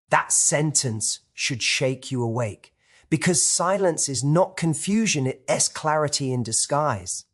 That sentence should shake you awake, because silence is not confusion, it's clarity in disguise.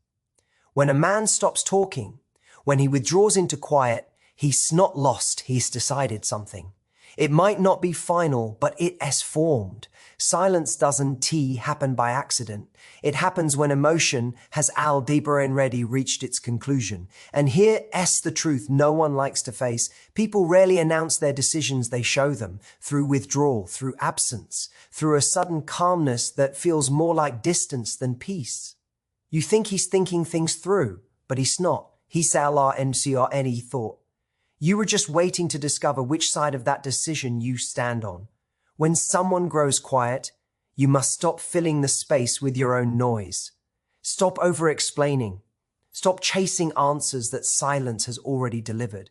When a man stops talking, when he withdraws into quiet, he's not lost, he's decided something. It might not be final, but it has formed. Silence doesn't happen by accident. It happens when emotion has deeper and ready reached its conclusion. And here's the truth no one likes to face. People rarely announce their decisions, they show them through withdrawal, through absence, through a sudden calmness that feels more like distance than peace. You think he's thinking things through, but he's not. He's any thought. You were just waiting to discover which side of that decision you stand on. When someone grows quiet, you must stop filling the space with your own noise. Stop over-explaining. Stop chasing answers that silence has already delivered.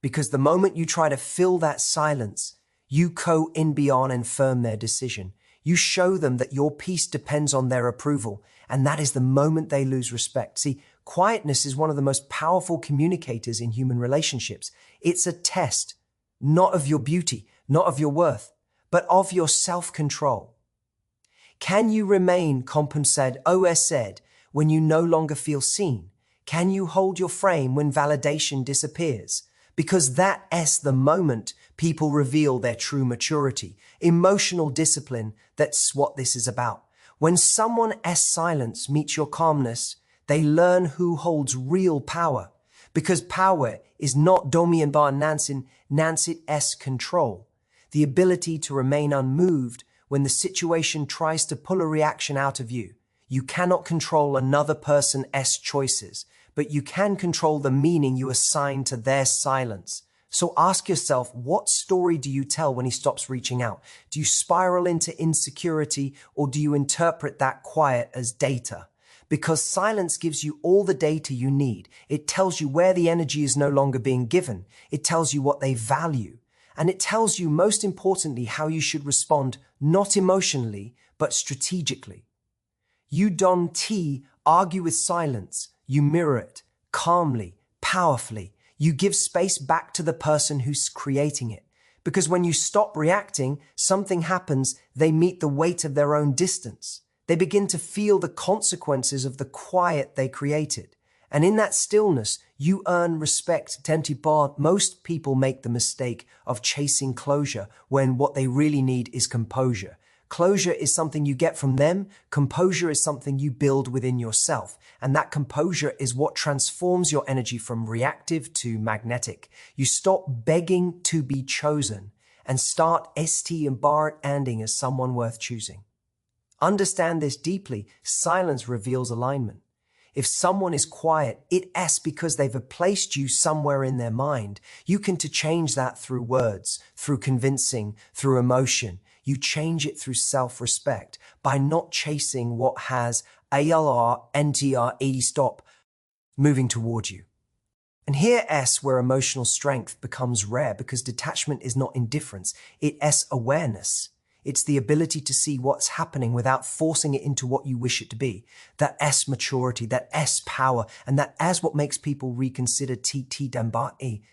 Because the moment you try to fill that silence, you in beyond and firm their decision. You show them that your peace depends on their approval, and that is the moment they lose respect. See, quietness is one of the most powerful communicators in human relationships. It's a test, not of your beauty, not of your worth, but of your self-control. Can you remain compensated, when you no longer feel seen? Can you hold your frame when validation disappears? Because that's the moment people reveal their true maturity. Emotional discipline, that's what this is about. When someone's silence meets your calmness, they learn who holds real power. Because power is not dominated by Nancy's control. The ability to remain unmoved when the situation tries to pull a reaction out of you. You cannot control another person's choices, but you can control the meaning you assign to their silence. So ask yourself, what story do you tell when he stops reaching out? Do you spiral into insecurity, or do you interpret that quiet as data? Because silence gives you all the data you need. It tells you where the energy is no longer being given. It tells you what they value. And it tells you, most importantly, how you should respond, not emotionally, but strategically. You don't argue with silence. You mirror it calmly, powerfully. You give space back to the person who's creating it. Because when you stop reacting, something happens. They meet the weight of their own distance. They begin to feel the consequences of the quiet they created. And in that stillness, you earn respect. Most people make the mistake of chasing closure when what they really need is composure. Closure is something you get from them. Composure is something you build within yourself. And that composure is what transforms your energy from reactive to magnetic. You stop begging to be chosen and start ending as someone worth choosing. Understand this deeply. Silence reveals alignment. If someone is quiet, it's because they've placed you somewhere in their mind. You can change that through words, through convincing, through emotion. You change it through self-respect by not chasing what has stop moving toward you. And here's where emotional strength becomes rare, because detachment is not indifference. It's awareness. It's the ability to see what's happening without forcing it into what you wish it to be. That maturity, that power, and that what makes people reconsider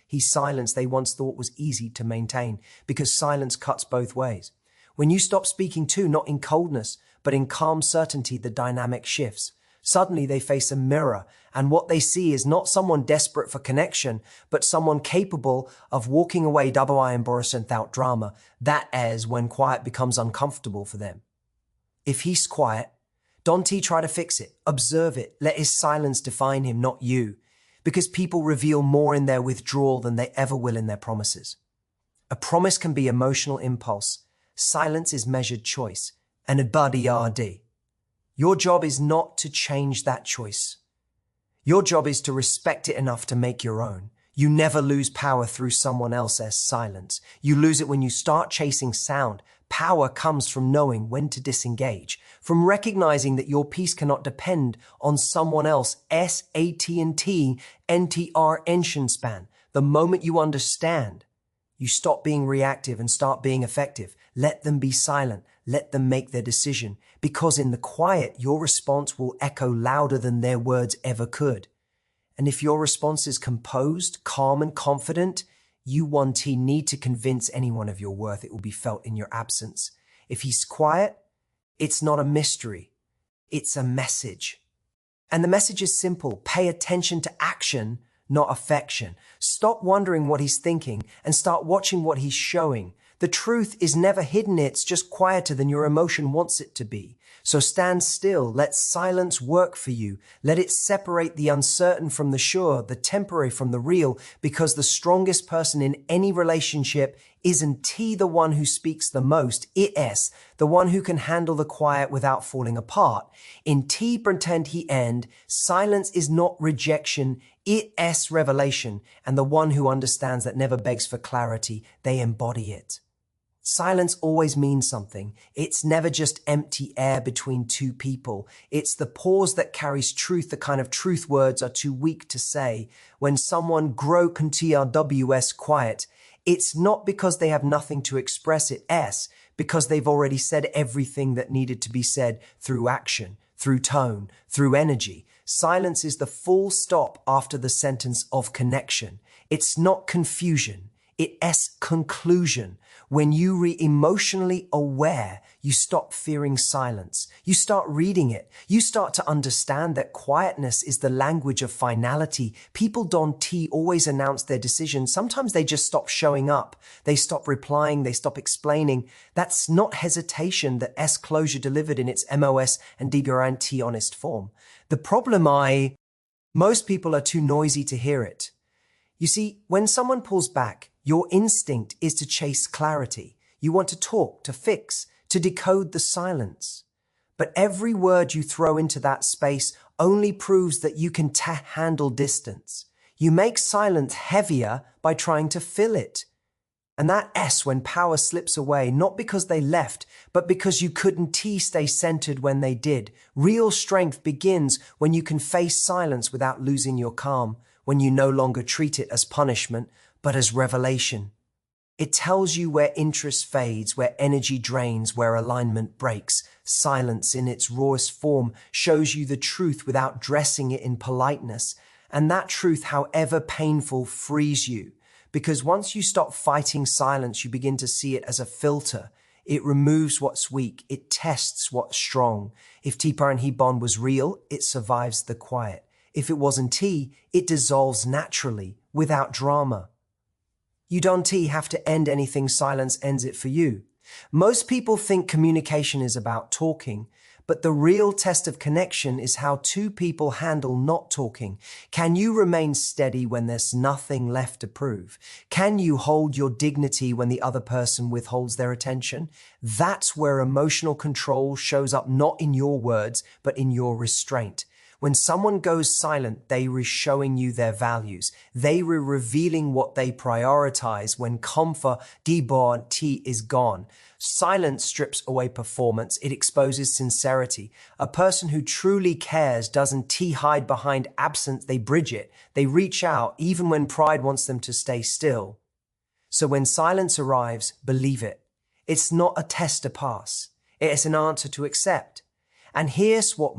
His silence they once thought was easy to maintain, because silence cuts both ways. When you stop speaking to, not in coldness, but in calm certainty, the dynamic shifts. Suddenly they face a mirror, and what they see is not someone desperate for connection, but someone capable of walking away without drama. That is when quiet becomes uncomfortable for them. If he's quiet, don't try to fix it. Observe it. Let his silence define him, not you. Because people reveal more in their withdrawal than they ever will in their promises. A promise can be emotional impulse. Silence is measured choice. And a buddy RD. Your job is not to change that choice. Your job is to respect it enough to make your own. You never lose power through someone else's silence. You lose it when you start chasing sound. Power comes from knowing when to disengage, from recognizing that your peace cannot depend on someone else's AT&T NTR engine span. The moment you understand, you stop being reactive and start being effective. Let them be silent. Let them make their decision, because in the quiet, your response will echo louder than their words ever could. And if your response is composed, calm, and confident, You, 1T, need to convince anyone of your worth. It will be felt in your absence. If he's quiet, it's not a mystery. It's a message. And the message is simple. Pay attention to action, not affection. Stop wondering what he's thinking and start watching what he's showing. The truth is never hidden. It's just quieter than your emotion wants it to be. So stand still. Let silence work for you. Let it separate the uncertain from the sure, the temporary from the real, because the strongest person in any relationship isn't T the one who speaks the most. It's the one who can handle the quiet without falling apart. In T pretend he end, silence is not rejection. It's revelation. And the one who understands that never begs for clarity, they embody it. Silence always means something. It's never just empty air between two people. It's the pause that carries truth, the kind of truth words are too weak to say. When someone grow TRWS quiet, it's not because they have nothing to express, it's because they've already said everything that needed to be said through action, through tone, through energy. Silence is the full stop after the sentence of connection. It's not confusion. It's conclusion. When you emotionally aware, you stop fearing silence. You start reading it. You start to understand that quietness is the language of finality. People don't always announce their decisions. Sometimes they just stop showing up. They stop replying. They stop explaining. That's not hesitation. The S closure delivered in its MOS and DBRNT honest form. The problem most people are too noisy to hear it. You see, when someone pulls back, your instinct is to chase clarity. You want to talk, to fix, to decode the silence. But every word you throw into that space only proves that you can handle distance. You make silence heavier by trying to fill it. And that S when power slips away, not because they left, but because you couldn't stay centered when they did. Real strength begins when you can face silence without losing your calm, when you no longer treat it as punishment, but as revelation. It tells you where interest fades, where energy drains, where alignment breaks. Silence in its rawest form shows you the truth without dressing it in politeness. And that truth, however painful, frees you. Because once you stop fighting silence, you begin to see it as a filter. It removes what's weak. It tests what's strong. If T-Par and He bond was real, it survives the quiet. If it wasn't T, it dissolves naturally, without drama. You don't have to end anything, silence ends it for you. Most people think communication is about talking, but the real test of connection is how two people handle not talking. Can you remain steady when there's nothing left to prove? Can you hold your dignity when the other person withholds their attention? That's where emotional control shows up, not in your words, but in your restraint. When someone goes silent, they are showing you their values. They are revealing what they prioritize when T is gone. Silence strips away performance. It exposes sincerity. A person who truly cares doesn't hide behind absence. They bridge it. They reach out even when pride wants them to stay still. So when silence arrives, believe it. It's not a test to pass. It's an answer to accept. And here's what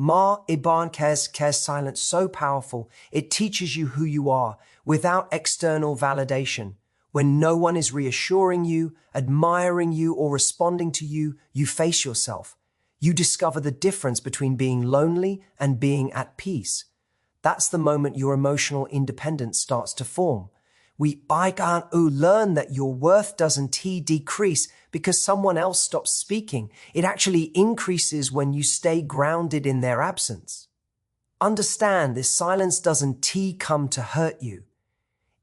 cares silence so powerful. It teaches you who you are without external validation. When no one is reassuring you, admiring you, or responding to you, you face yourself. You discover the difference between being lonely and being at peace. That's the moment your emotional independence starts to form. We learn that your worth doesn't decrease because someone else stops speaking. It actually increases when you stay grounded in their absence. Understand this silence doesn't come to hurt you.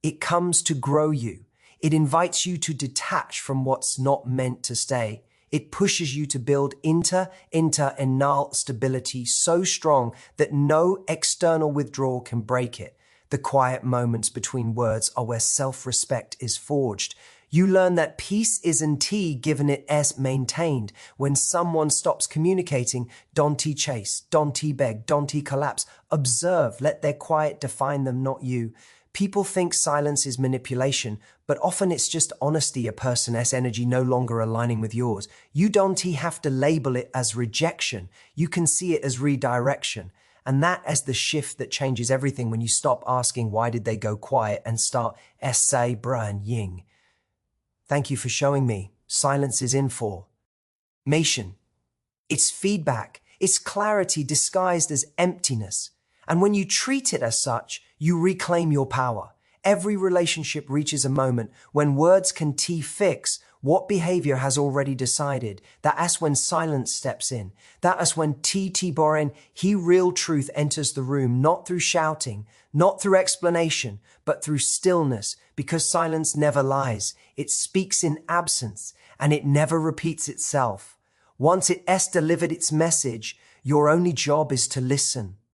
It comes to grow you. It invites you to detach from what's not meant to stay. It pushes you to build internal stability so strong that no external withdrawal can break it. The quiet moments between words are where self-respect is forged. You learn that peace isn't given, it's maintained. When someone stops communicating, don't chase, don't beg, don't collapse. Observe, let their quiet define them, not you. People think silence is manipulation, but often it's just honesty, a person's energy no longer aligning with yours. You don't have to label it as rejection. You can see it as redirection. And that is the shift that changes everything when you stop asking why did they go quiet and start essay brun ying. Thank you for showing me. Silence is information. It's feedback. It's clarity disguised as emptiness. And when you treat it as such, you reclaim your power. Every relationship reaches a moment when words can fix what behavior has already decided. That's when silence steps in. That is when boren, real truth enters the room, not through shouting, not through explanation, but through stillness, because silence never lies. It speaks in absence, and it never repeats itself. Once it has delivered its message, your only job is to listen.